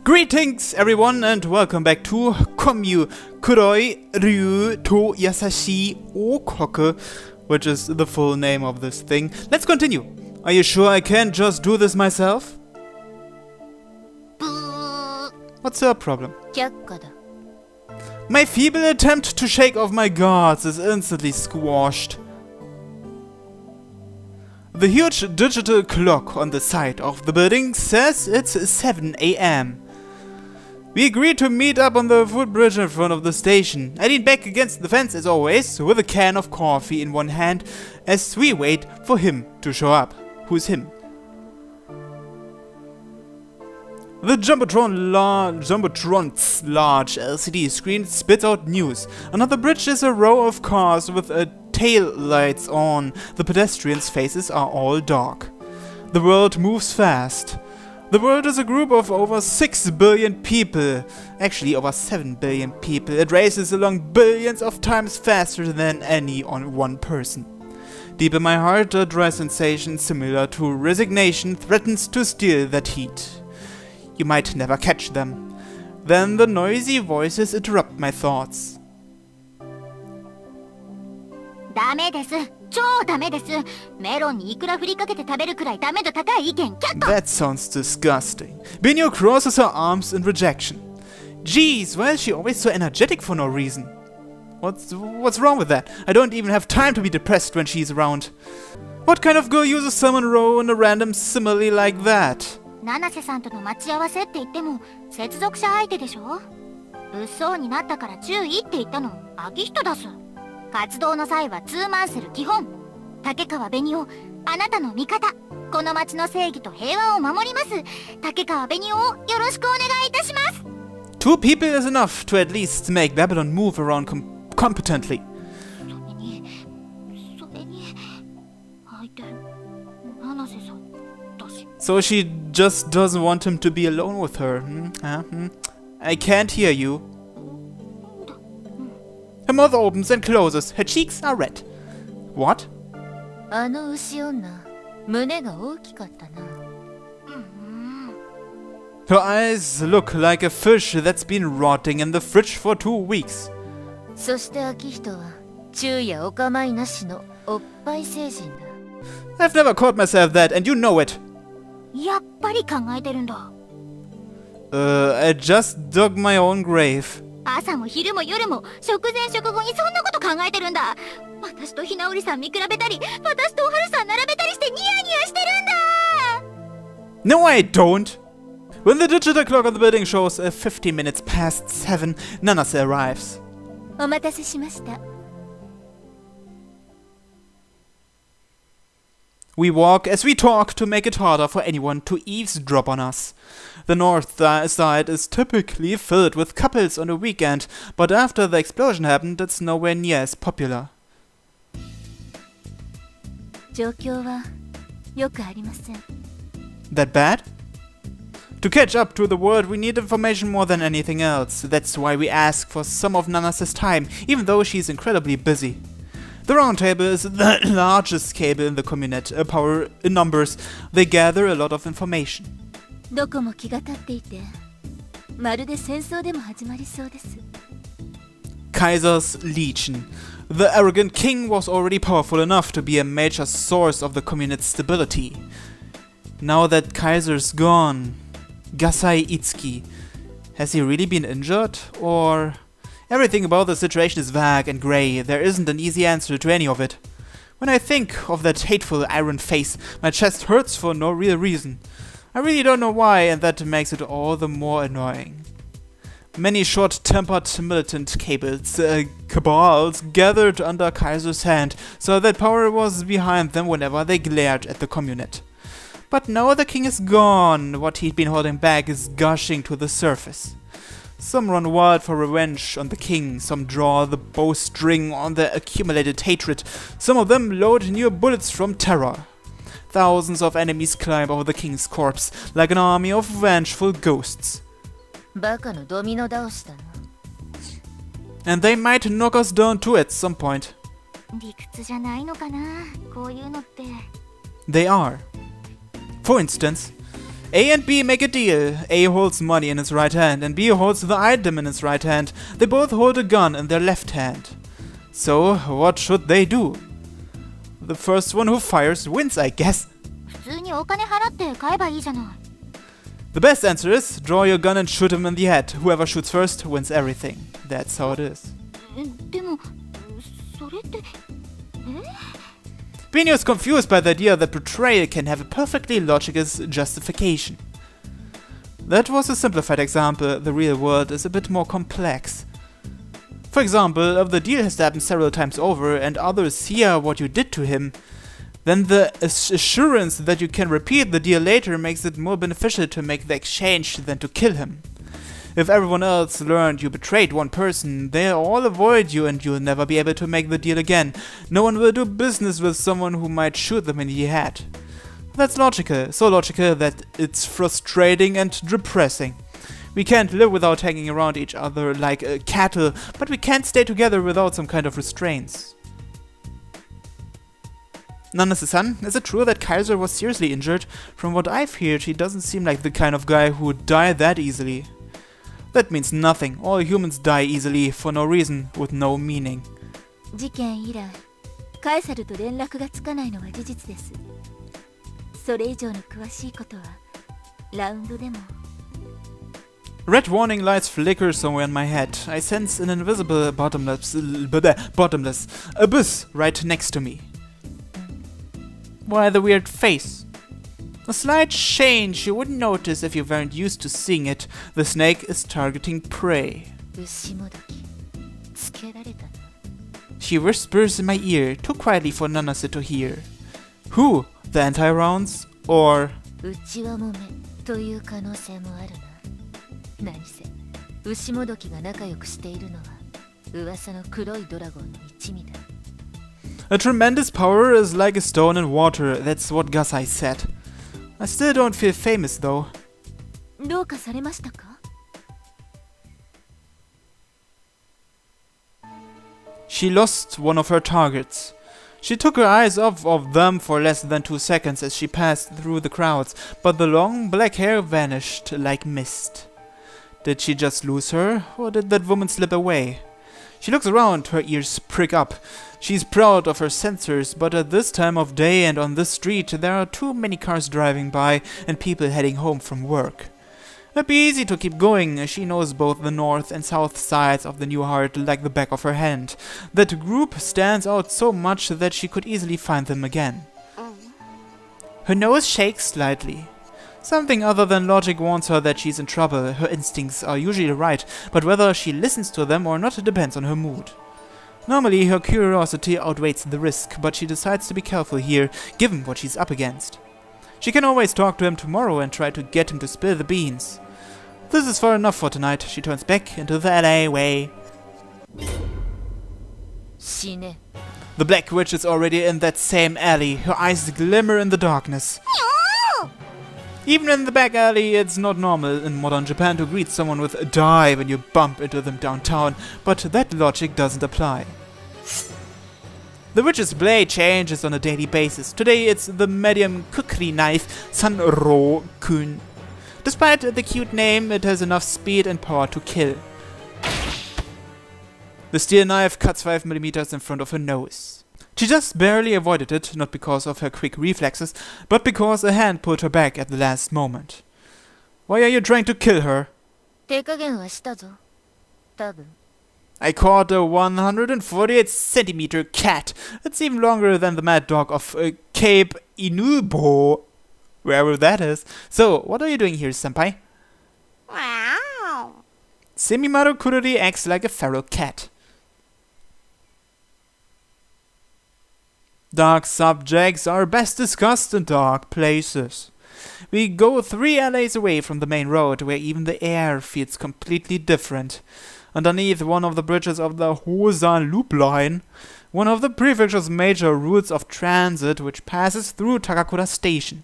Greetings everyone and welcome back to Komyu Kuroi Ryu to Yasashi Okoke, which is the full name of this thing. Let's continue. Are you sure I can't just do this myself? What's her problem? My feeble attempt to shake off my guards is instantly squashed. The huge digital clock on the side of the building says it's 7 AM. We agreed to meet up on the footbridge in front of the station. I lean back against the fence as always, with a can of coffee in one hand, as we wait for him to show up. Who's him? The Jumbotron's large LCD screen spits out news. Another bridge is a row of cars with tail lights on. The pedestrians' faces are all dark. The world moves fast. The world is a group of over 6 billion people. Actually, over 7 billion people. It races along billions of times faster than any on one person. Deep in my heart, a dry sensation similar to resignation threatens to steal that heat. You might never catch them. Then the noisy voices interrupt my thoughts. That sounds disgusting. Benio crosses her arms in rejection. Jeez, why is she always so energetic for no reason? What's wrong with that? I don't even have time to be depressed when she's around. What kind of girl uses summon row in a random simile like that? 七瀬さんとの待ち合わせって言っても接続者相手でしょ。物騒になったから注意って言ったの秋人だす。活動の際はツーマンセル基本。竹川紅夫、あなたの味方。この町の正義と平和を守ります。竹川紅夫をよろしくお願いいたします。Two people is enough to at least make Babylon move around competently. それに相手七瀬さん。So she just doesn't want him to be alone with her. I can't hear you. Her mouth opens and closes. Her cheeks are red. What? Her eyes look like a fish that's been rotting in the fridge for 2 weeks. I've never caught myself that, and you know it. やっぱり考えてるんだ。I just dug my own grave. 朝も昼も夜も食前食後にそんなこと考えてるんだ。私とひなおりさん見比べたり、私とおはるさん並べたりしてニヤニヤしてるんだ。 No, I don't. When the digital clock on the building shows 15 minutes past 7, Nanase arrives. お待たせしました。We walk as we talk to make it harder for anyone to eavesdrop on us. The north side is typically filled with couples on a weekend, but after the explosion happened, it's nowhere near as popular. That bad? To catch up to the world, we need information more than anything else. That's why we ask for some of Nanase's time, even though she's incredibly busy. The Round Table is the largest cable in the community, power in numbers. They gather a lot of information. Kaiser's Legion. The arrogant king was already powerful enough to be a major source of the community's stability. Now that Kaiser's gone, Gasai Itsuki, has he really been injured, or... Everything about the situation is vague and grey. There isn't an easy answer to any of it. When I think of that hateful iron face, my chest hurts for no real reason. I really don't know why, and that makes it all the more annoying. Many short-tempered militant cabals gathered under Kaiser's hand, so that power was behind them whenever they glared at the community. But now the king is gone. What he'd been holding back is gushing to the surface. Some run wild for revenge on the king, some draw the bowstring on their accumulated hatred, some of them load new bullets from terror. Thousands of enemies climb over the king's corpse, like an army of vengeful ghosts. And they might knock us down too at some point. They are. For instance, A and B make a deal. A holds money in his right hand and B holds the item in his right hand. They both hold a gun in their left hand. So, what should they do? The first one who fires wins, I guess. 普通にお金払って買えばいいじゃない。The best answer is draw your gun and shoot him in the head. Whoever shoots first wins everything. That's how it is. でも、それって。Benio is confused by the idea that betrayal can have a perfectly logical justification. That was a simplified example. The real world is a bit more complex. For example, if the deal has happened several times over and others hear what you did to him, then the assurance that you can repeat the deal later makes it more beneficial to make the exchange than to kill him. If everyone else learned you betrayed one person, they'll all avoid you and you'll never be able to make the deal again. No one will do business with someone who might shoot them in the head. That's logical, so logical that it's frustrating and depressing. We can't live without hanging around each other like cattle, but we can't stay together without some kind of restraints. Nanase-san, is it true that Kaiser was seriously injured? From what I've heard, he doesn't seem like the kind of guy who would die that easily. That means nothing. All humans die easily, for no reason, with no meaning. 事件以来、カエサルと連絡がつかないのは事実です。それ以上の詳しいことは、ラウンドでも。Red warning lights flicker somewhere in my head. I sense an invisible bottomless abyss right next to me. Why the weird face? A slight change you wouldn't notice if you weren't used to seeing it. The snake is targeting prey. She whispers in my ear, too quietly for Nanase to hear. Who? The anti-rounds? Or... 何せ牛もどきが仲良くしているのは噂の黒いドラゴンの一味だ。A tremendous power is like a stone in water, that's what Gasai said. I still don't feel famous though. どうかされましたか? She lost one of her targets. She took her eyes off of them for less than 2 seconds as she passed through the crowds, but the long black hair vanished like mist. Did she just lose her, or did that woman slip away? She looks around, her ears prick up. She's proud of her sensors, but at this time of day and on this street there are too many cars driving by and people heading home from work. It'd be easy to keep going, she knows both the north and south sides of the New Heart like the back of her hand. That group stands out so much that she could easily find them again. Her nose shakes slightly. Something other than logic warns her that she's in trouble. Her instincts are usually right, but whether she listens to them or not depends on her mood. Normally, her curiosity outweighs the risk, but she decides to be careful here, given what she's up against. She can always talk to him tomorrow and try to get him to spill the beans. This is far enough for tonight. She turns back into the alleyway. The Black Witch is already in that same alley. Her eyes glimmer in the darkness. Even in the back alley, it's not normal in modern Japan to greet someone with a die when you bump into them downtown, but that logic doesn't apply. The witch's blade changes on a daily basis. Today it's the medium kukri knife Sanro-kun. Despite the cute name, it has enough speed and power to kill. The steel knife cuts 5 mm in front of her nose. She just barely avoided it, not because of her quick reflexes, but because a hand pulled her back at the last moment. Why are you trying to kill her? I caught a 148 centimeter cat. It's even longer than the mad dog of Cape Inubo, wherever that is. So, what are you doing here, senpai? Wow. Semimaru Kurori acts like a feral cat. Dark subjects are best discussed in dark places. We go 3 alleys away from the main road, where even the air feels completely different. Underneath one of the bridges of the Hosan Loop Line, one of the prefecture's major routes of transit which passes through Takakura Station.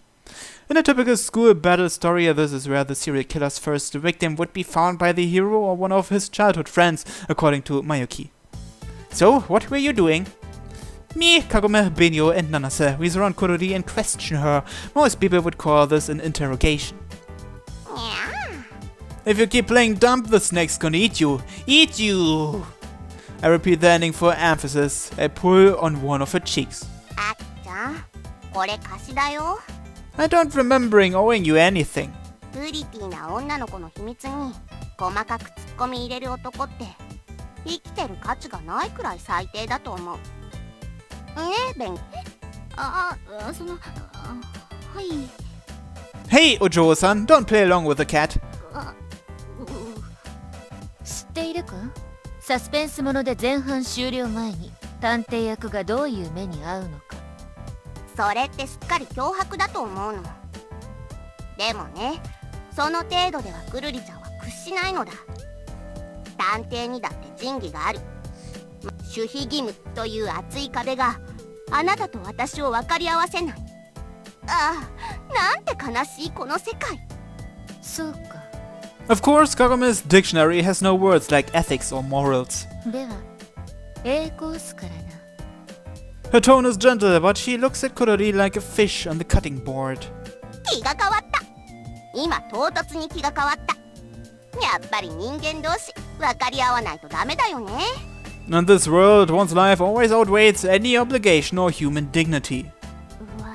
In a typical school battle story, this is where the serial killer's first victim would be found by the hero or one of his childhood friends, according to Mayuki. So, what were you doing? Me, Kagome, Benio and Nanase. We surround Kurori and question her. Most people would call this an interrogation. If you keep playing dumb, the snake's gonna eat you. Eat you! I repeat the ending for emphasis. I pull on one of her cheeks. あきちゃん、これ貸しだよ。 I don't remembering owing you anything. プリティな女の子の秘密に細かく突っ込み入れる男って生きてる価値がないくらい最低だと思う。ねえ、ベン。はい。 Hey, Ojo-san, don't play along with the cat. 知っているか？サスペンスもので前半終了前に探偵役がどういう目に遭うのか。それってすっかり脅迫だと思うの。でもね、その程度ではくるりちゃんは屈しないのだ。探偵にだって仁義がある。守秘義務という厚い壁があなたと私を分かり合わせない。ああ、なんて悲しいこの世界。そうか。Of course, Kagame's dictionary has no words like ethics or morals. では、Aコースからな。Her tone is gentle, but she looks at Kurori like a fish on the cutting board. 気が変わった。今唐突に気が変わった。やっぱり人間同士分かり合わないとダメだよね。In this world, one's life always outweighs any obligation or human dignity. うわ、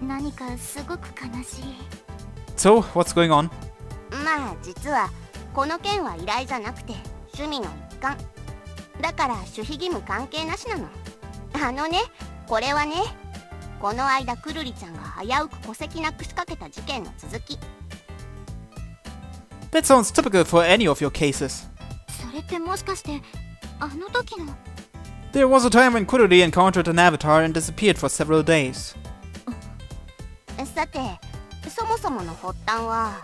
何かすごく悲しい。 So, what's going on? まあ実はこの件は依頼じゃなくて趣味の一環だから守秘義務関係なしなの。これはね、この間くるりちゃんが危うく戸籍なくしかけた事件の続き。 That sounds typical for any of your cases. それってもしかしてあの時の。 There was a time when Kurori encountered an avatar and disappeared for several days. さて、そもそもの発端は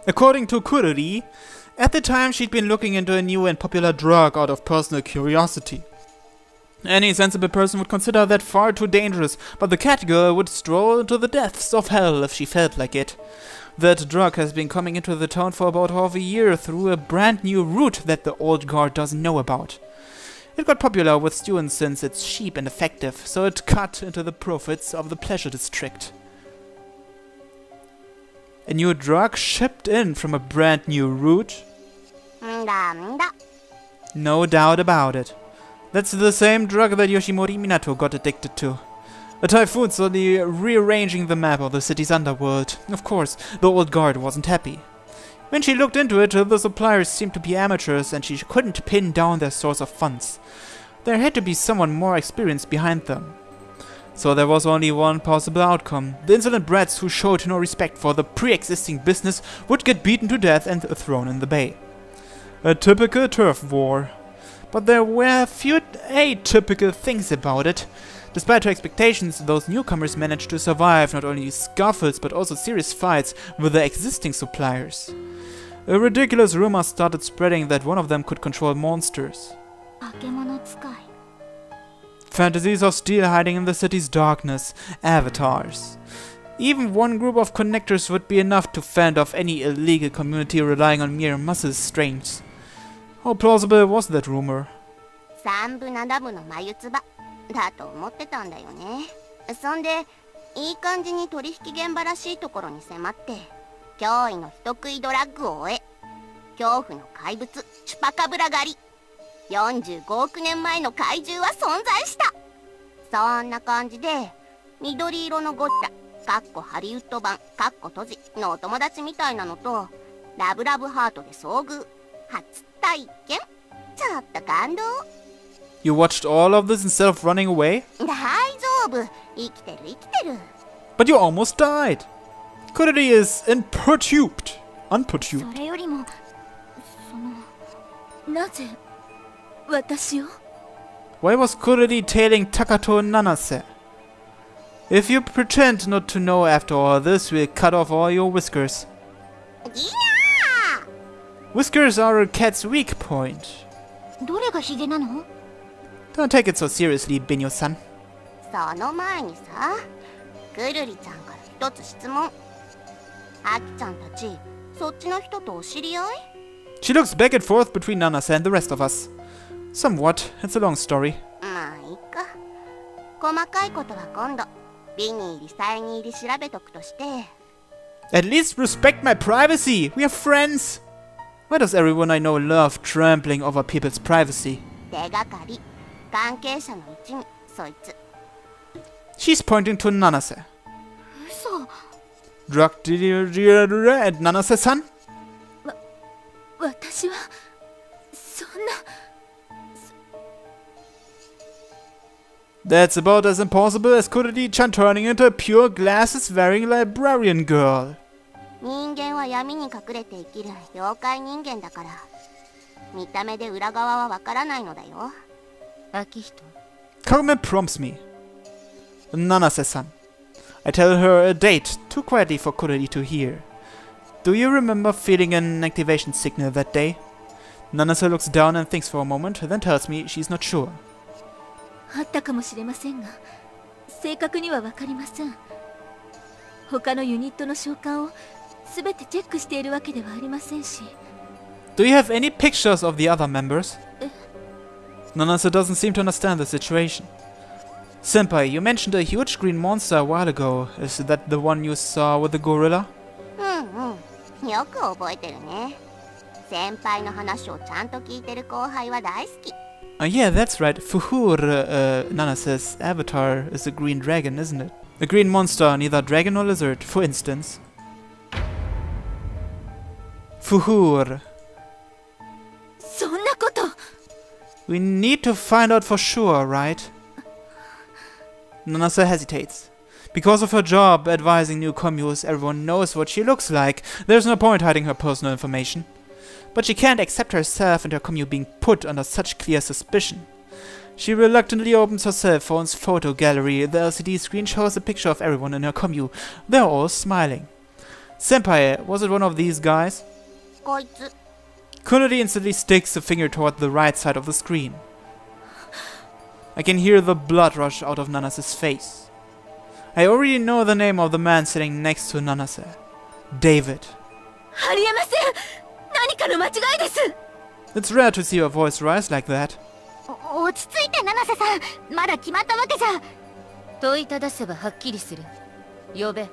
According to Kurori, at the time she'd been looking into a new and popular drug out of personal curiosity. Any sensible person would consider that far too dangerous, but the cat girl would stroll into the depths of hell if she felt like it. That drug has been coming into the town for about half a year through a brand new route that the old guard doesn't know about. It got popular with students since it's cheap and effective, so it cut into the profits of the pleasure district. A new drug shipped in from a brand new route? んだ。 No doubt about it. That's the same drug that Yoshimori Minato got addicted to. A typhoon suddenly rearranging the map of the city's underworld. Of course, the old guard wasn't happy. When she looked into it, the suppliers seemed to be amateurs and she couldn't pin down their source of funds. There had to be someone more experienced behind them. So there was only one possible outcome. The insolent brats who showed no respect for the pre-existing business would get beaten to death and thrown in the bay. A typical turf war. But there were a few atypical things about it. Despite her expectations, those newcomers managed to survive not only scuffles but also serious fights with the existing suppliers. A ridiculous rumor started spreading that one of them could control monsters. 化け物使い。 Fantasies of steel hiding in the city's darkness. Avatars. Even one group of connectors would be enough to fend off any illegal community relying on mere muscle strength. How plausible was that rumor? 三部七部の眉唾だと思ってたんだよね。そんでいい感じに取引現場らしいところに迫って驚異の人食いドラッグを終え、恐怖の怪物チュパカブラ狩り、45億年前の怪獣は存在した。そんな感じで緑色のゴリラかっこハリウッド版かっこ閉じのお友達みたいなのとラブラブハートで遭遇。初体験。ちょっと感動。 You watched all of this instead of running away? 大丈夫。生きてる生きてる。 But you almost died. Kurori is unperturbed. それよりもなぜ私を？ Why was Kurori tailing Takato Nanase? If you pretend not to know after all this, we'll cut off all your whiskers. ギ Whiskers are a cat's weak point. ャー。どれがヒゲなの？ Don't take it so seriously, Benio-san. その前にさ、くるりちゃんから一つ質問。あきちゃんたち、そっちの人とお知り合い？ She looks back and forth between Nanase and the rest of us. Somewhat. It's a long story. まあいいか。細かいことは今度ビニーリサイニーリ調べとくとして。At least respect my privacy. We are friends. Why does everyone I know love trampling over people's privacy? 手がかり。関係者のうちにそいつ。 She's pointing to Nanase. 嘘。 Drug dealer and Nanase-san? 私はそんな。 That's about as impossible as Kuridi-chan turning into a pure glasses-wearing librarian girl. 人間は闇に隠れて生きる妖怪人間だから。見た目で裏側はわからないのだよ。秋人。 Kagome prompts me. Nanase-san. I tell her a date, too quietly for Kuridi to hear. Do you remember feeling an activation signal that day? Nanase looks down and thinks for a moment, then tells me she's not sure. あったかもしれませんが、正確にはわかりません。他のユニットの召喚をすべてチェックしているわけではありませんし。Do you have any pictures of the other members? Nanase doesn't seem to understand the situation. Senpai, you mentioned a huge green monster a while ago. Is that the one you saw with the gorilla? うん。よく覚えてるね。先輩の話をちゃんと聞いてる後輩は大好き。Yeah, that's right. Fuhur, Nanase's avatar is a green dragon, isn't it? A green monster, neither dragon nor lizard, for instance. Fuhur. そんなこと。 We need to find out for sure, right? Nanase hesitates. Because of her job advising new communes, everyone knows what she looks like. There's no point hiding her personal information. But she can't accept herself and her commune being put under such clear suspicion. She reluctantly opens her cell phone's photo gallery. The LCD screen shows a picture of everyone in her commune. They're all smiling. Senpai, was it one of these guys? こいつ。 Kunori instantly sticks a finger toward the right side of the screen. I can hear the blood rush out of Nanase's face. I already know the name of the man sitting next to Nanase. David. ありえません。何かの間違いです。 It's rare to see her voice rise like that. 落ち着いて七瀬さん。まだ決まったわけじゃ。問いただせばはっきりする。呼べ。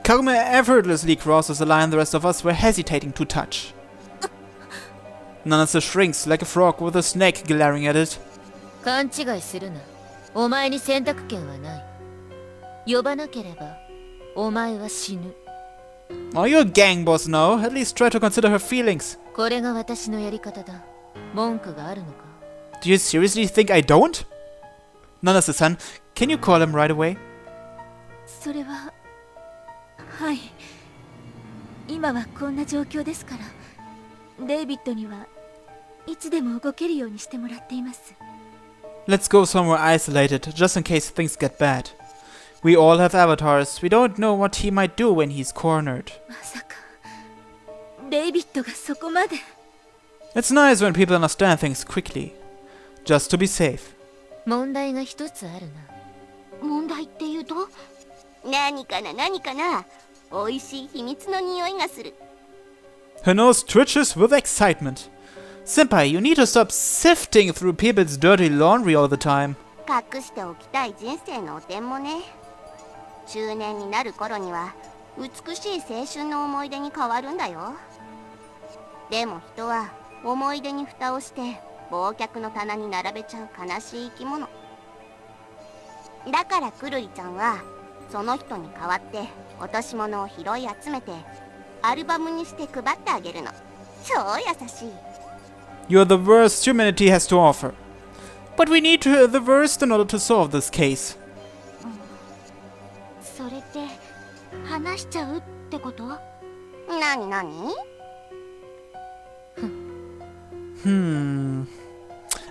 Kagome effortlessly crosses a line the rest of us were hesitating to touch. Nanase shrinks like a frog with a snake glaring at it. 勘違いするな。お前に選択権はない。呼ばなければ、お前は死ぬ。 Oh, you're a gang boss now. At least try to consider her feelings. これが私のやり方だ。文句があるのか？ Do you seriously think I don't? Nanase-san, can you call him right away? それは、はい。今はこんな状況ですから、デイビッドにはいつでも動けるようにしてもらっています。 Let's go somewhere isolated, just in case things get bad. We all have avatars. We don't know what he might do when he's cornered. まさか、デイビッドがそこまで。 It's nice when people understand things quickly. Just to be safe. 問題が一つあるな。問題っていうと？何かな何かな。美味しい秘密の匂いがする。 Her nose twitches with excitement. Senpai, you need to stop sifting through people's dirty laundry all the time. 隠しておきたい人生のお点もね。中年になる頃には美しい青春の思い出に変わるんだよ。でも人は思い出に蓋をして忘却の棚に並べちゃう悲しい生き物だから、くるりちゃんはその人に代わって落とし物を拾い集めてアルバムにして配ってあげるの。超優しい。 You're the worst humanity has to offer. But we need the worst in order to solve this case. それって話しちゃうってこと？なになに？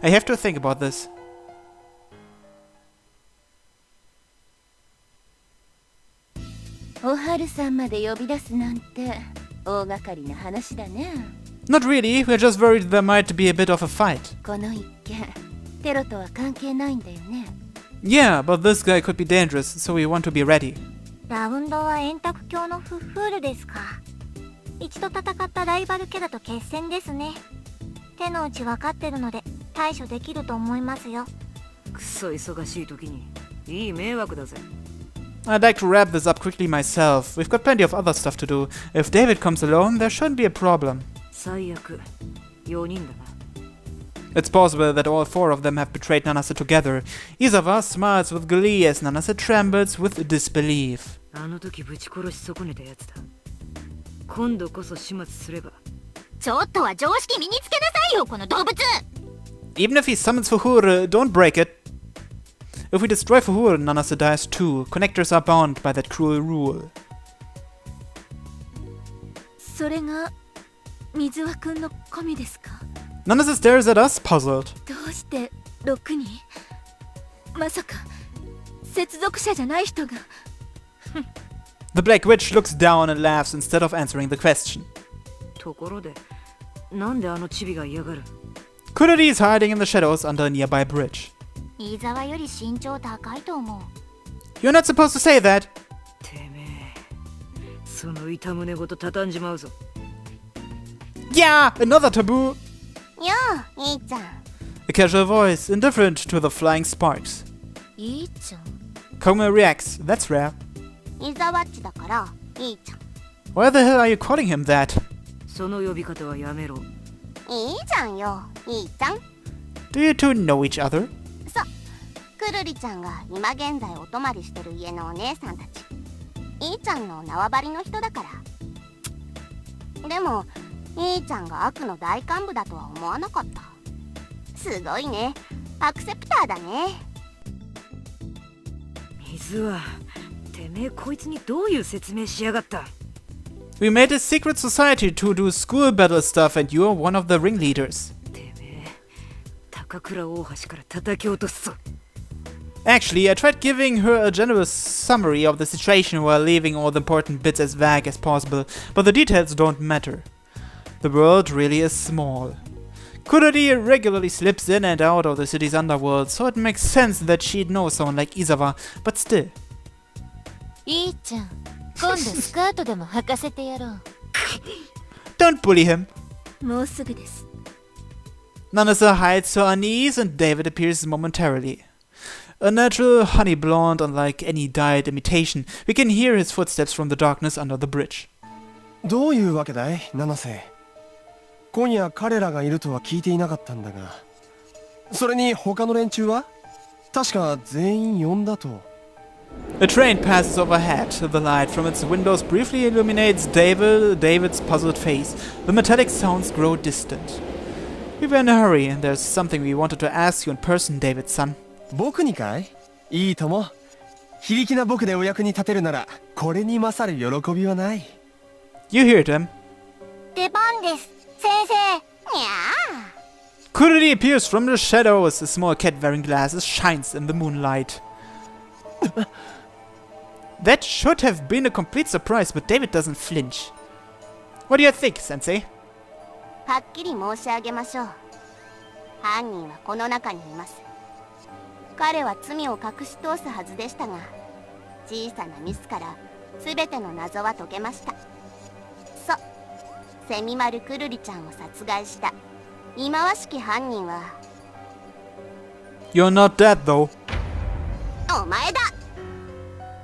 I have to think about this. おはるさんまで呼び出すなんて大掛かりな話だね。 Not really, we're just worried there might be a bit of a fight. この一件、テロとは関係ないんだよね。 Yeah, but this guy could be dangerous, so we want to be ready. ラウンドは円卓教のフッフールですか。一度戦ったライバルキャラと決戦ですね。手の内分かってるので対処できると思いますよ。くそ忙しい時にいい迷惑だぜ。I'd like to wrap this up quickly myself. We've got plenty of other stuff to do. If David comes alone, there shouldn't be a problem. 最悪4人だな。 It's possible that all four of them have betrayed Nanase together. Izawa smiles with glee as Nanase trembles with disbelief. あの時ぶち殺し損ねたやつだ。今度こそ始末すれば。ちょっとは常識身につけなさいよ、この動物。 Even if he summons Fuhure, don't break it. If we destroy Fuhure, Nanase dies too. Connectors are bound by that cruel rule. それが水輪くんの神ですか？ Nanase stares at us, puzzled. どうして6人？まさか接続者じゃない人が。 The Black Witch looks down and laughs instead of answering the question. ところで、なんであのチビが嫌がる？ Kurari is hiding in the shadows under a nearby bridge. 飯沢より身長高いと思う。 You're not supposed to say that. てめえ、その痛胸ごと畳んじまうぞ。 Yeah, another taboo. よう、いいちゃん。 A casual voice, indifferent to the flying sparks. いいちゃん。 Koguma reacts. That's rare. 飯沢っちだから、いいちゃん。 Why the hell are you calling him that? その呼び方はやめろ。いいじゃんよ、いいちゃん。 Do you two know each other? くるりちゃんが今現在お泊まりしてる家のお姉さんたち。いいちゃんの縄張りの人だから。でも、いいちゃんが悪の大幹部だとは思わなかった。すごいね。アクセプターだね。水は、てめえこいつにどういう説明しやがった？ We made a secret society to do school battle stuff and you're one of the ringleaders. てめえ、高倉大橋から叩き落とすぞ。 Actually, I tried giving her a general summary of the situation while leaving all the important bits as vague as possible, but the details don't matter. The world really is small. Kurari regularly slips in and out of the city's underworld, so it makes sense that she'd know someone like Izawa, but still. いいちゃん、今度スカートでも履かせてやろう。Don't bully him. もうすぐです。 Nanase hides her unease and David appears momentarily. A natural honey blonde, unlike any dyed imitation, we can hear his footsteps from the darkness under the bridge. どういうわけだい、七瀬。今夜彼らがいるとは聞いていなかったんだが。それに他の連中は確か全員呼んだと。A train passes overhead. The light from its windows briefly illuminates David's puzzled face. The metallic sounds grow distant. We were in a hurry, and there's something we wanted to ask you in person, David-san. 僕にかい？いいとも。非力な僕でお役に立てるなら、これに勝る喜びはない。You heard him. 出番です、先生。にゃー。 Kurari appears from the shadows. A small cat wearing glasses shines in the moonlight. That should have been a complete surprise, but David doesn't flinch. What do you think, Sensei? はっきり申し上げましょう。犯人はこの中にいます。彼は罪を隠し通すはずでしたが、小さなミスから全ての謎は解けました。そう、セミマルクルリちゃんを殺害した忌まわしき犯人は You're not dead, though. お前だ。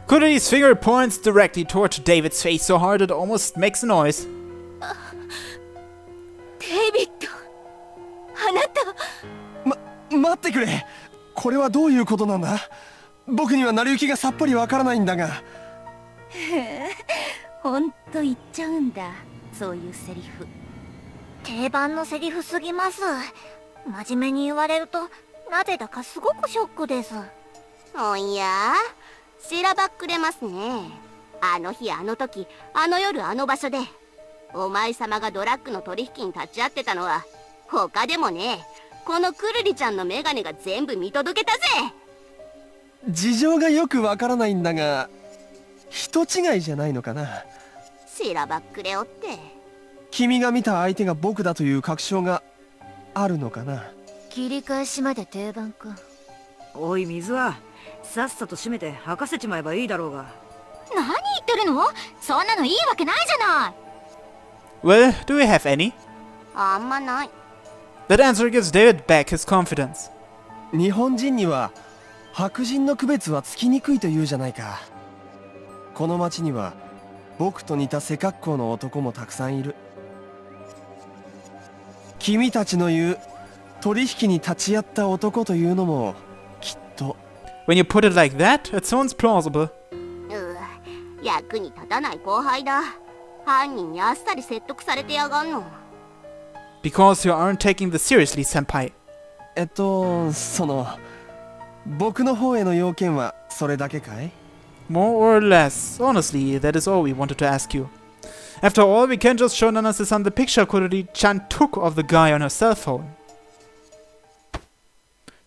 Kurari's finger points directly toward David's face so hard it almost makes a noise. デイビッド、あなた。待ってくれ。これはどういうことなんだ？僕には成り行きがさっぱりわからないんだが。へえ、ほんと言っちゃうんだ、そういうセリフ。定番のセリフすぎます。真面目に言われるとなぜだかすごくショックです。おや、しらばっくれますね。あの日あの時あの夜あの場所でお前様がドラッグの取引に立ち会ってたのは他でもねえ、このクルリちゃんのメガネが全部見届けたぜ。事情がよくわからないんだが、人違いじゃないのかな。しらばっくれおって。君が見た相手が僕だという確証があるのかな。切り返しまで定番か。おい水は、さっさと閉めて吐かせちまえばいいだろうが。何言ってるの？そんなのいいわけないじゃない。 Well, do we have any? あんまない。 That answer gives David back his confidence. 日本人には白人の区別はつきにくいというじゃないか。この町には僕と似た背格好の男もたくさんいる。君たちの言う取引に立ち会った男というのもきっと。 When you put it like that, it sounds plausible. 役に立たない後輩だ。犯人にあっさり説得されてやがんの。Because you aren't taking this seriously, senpai. その僕の方への要件はそれだけかい？ More or less. Honestly, that is all we wanted to ask you. After all, we can't just show Nanase-san the picture Kurori-chan took of the guy on her cell phone.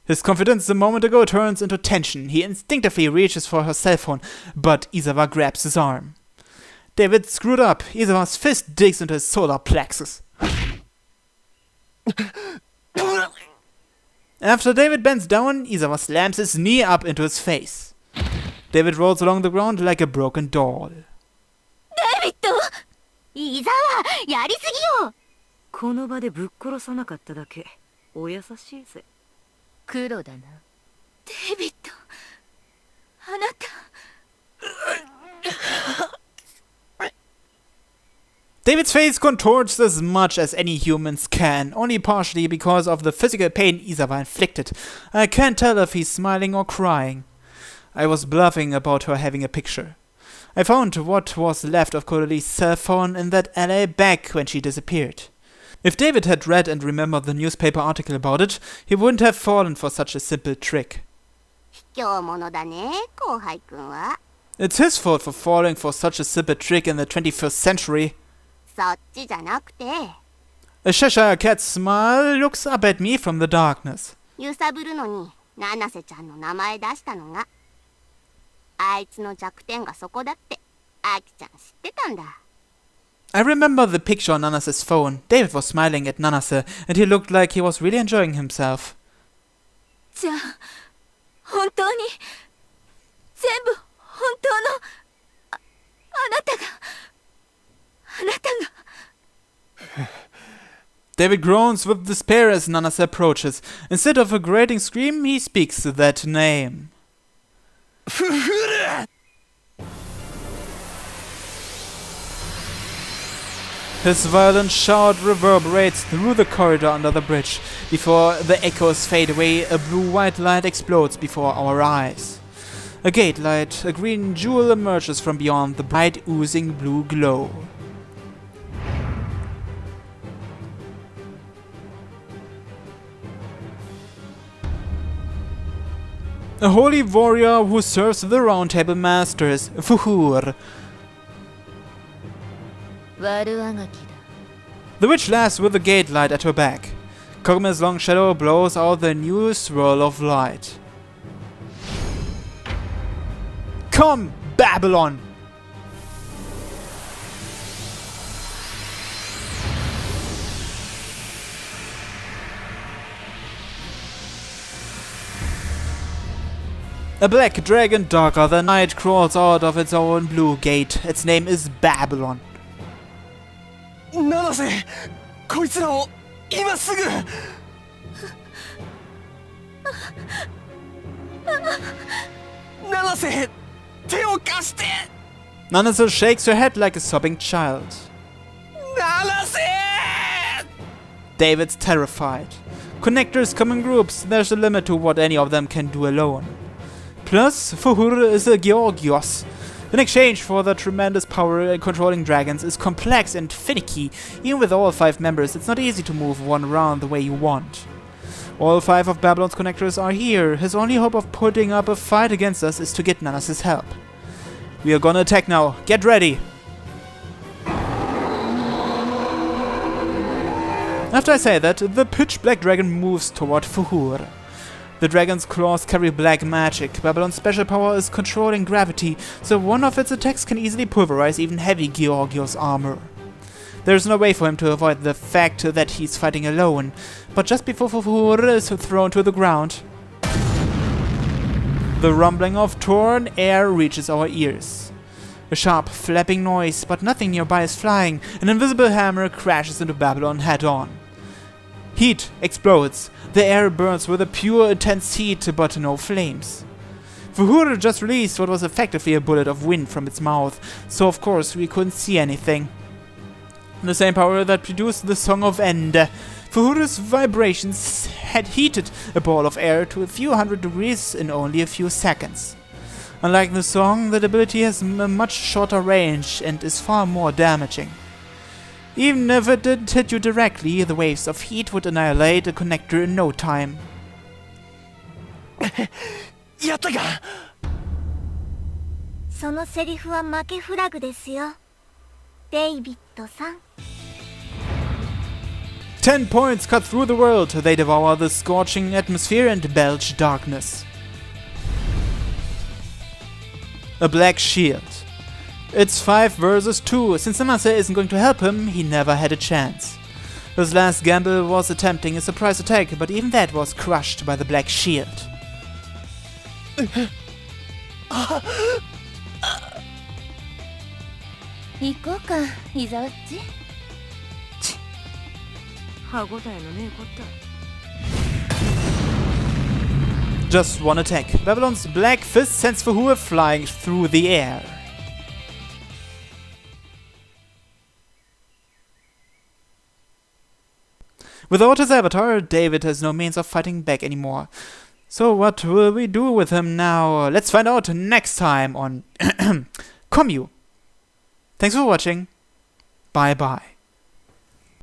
His confidence a moment ago turns into tension. He instinctively reaches for her cell phone, but Izawa grabs his arm. David screwed up. Izawa's fist digs into his solar plexus. After David bends down, Izawa slams his knee up into his face. David rolls along the ground like a broken doll. デビッド、伊沢、やりすぎよ。この場でぶっ殺さなかっただけお優しいぜ。黒だな。デビッド、あなた。David's face contorts as much as any humans can, only partially because of the physical pain Izawa inflicted. I can't tell if he's smiling or crying. I was bluffing about her having a picture. I found what was left of Kurori's cell phone in that LA bag when she disappeared. If David had read and remembered the newspaper article about it, he wouldn't have fallen for such a simple trick. 卑怯者だね、後輩くんは。It's his fault for falling for such a simple trick in the 21st century. そっちじゃなくて、 A Cheshire Cat's smile looks up at me from the darkness. 揺さぶるのに七瀬ちゃんの名前出したのが。あいつの弱点がそこだってアキちゃん知ってたんだ。I remember the picture on Nanase's phone. David was smiling at Nanase, and he looked like he was really enjoying himself. じゃあ、本当に、全部本当の、あなたが。David groans with despair as Nanase approaches. Instead of a grating scream, he speaks that name. His violent shout reverberates through the corridor under the bridge. Before the echoes fade away, a blue-white light explodes before our eyes. A gate light, a green jewel emerges from beyond the bright oozing blue glow. A holy warrior who serves the Round Table Masters, Fuhur. 悪あがきだ。 The witch laughs with the gate light at her back. Kogume's long shadow blows out the new swirl of light. Come, Babylon! A black dragon darker than night crawls out of its own blue gate. Its name is Babylon. 七瀬、こいつらを今すぐ。七瀬、手を貸して。 Nanase shakes her head like a sobbing child. 七瀬。 David's terrified. Connectors come in groups. There's a limit to what any of them can do alone. Plus, Fuhur is a Georgios. In exchange for the tremendous power in controlling dragons is complex and finicky. Even with all 5 members, it's not easy to move one around the way you want. All 5 of Babylon's connectors are here. His only hope of putting up a fight against us is to get Nanase's help. We are gonna attack now. Get ready! After I say that, the pitch black dragon moves toward Fuhur. The dragon's claws carry black magic. Babylon's special power is controlling gravity, so one of its attacks can easily pulverize even heavy Georgios armor. There is no way for him to avoid the fact that he's fighting alone, but just before Fuhur is thrown to the ground, the rumbling of torn air reaches our ears. A sharp, flapping noise, but nothing nearby is flying. An invisible hammer crashes into Babylon head-on. Heat explodes. The air burns with a pure, intense heat, but no flames. Fuhuru just released what was effectively a bullet of wind from its mouth, so of course we couldn't see anything. The same power that produced the Song of End. Fuhuru's vibrations had heated a ball of air to a few hundred degrees in only a few seconds. Unlike the song, that ability has a much shorter range and is far more damaging. Even if it didn't hit you directly, the waves of heat would annihilate a connector in no time. やったか。そのセリフは負けフラグですよ、デイビッドさん。 10 points cut through the world. They devour the scorching atmosphere and belch darkness. A black shield. It's 5 versus 2. Since Namase isn't going to help him, he never had a chance. His last gamble was attempting a surprise attack, but even that was crushed by the black shield. 行こうか、イザワッチ。歯ごたえのねえこった。 Just one attack. Babylon's black fist sends Fuhuru flying through the air. Without his avatar, David has no means of fighting back anymore. So what will we do with him now? Let's find out next time on Commu. Thanks for watching. Bye bye.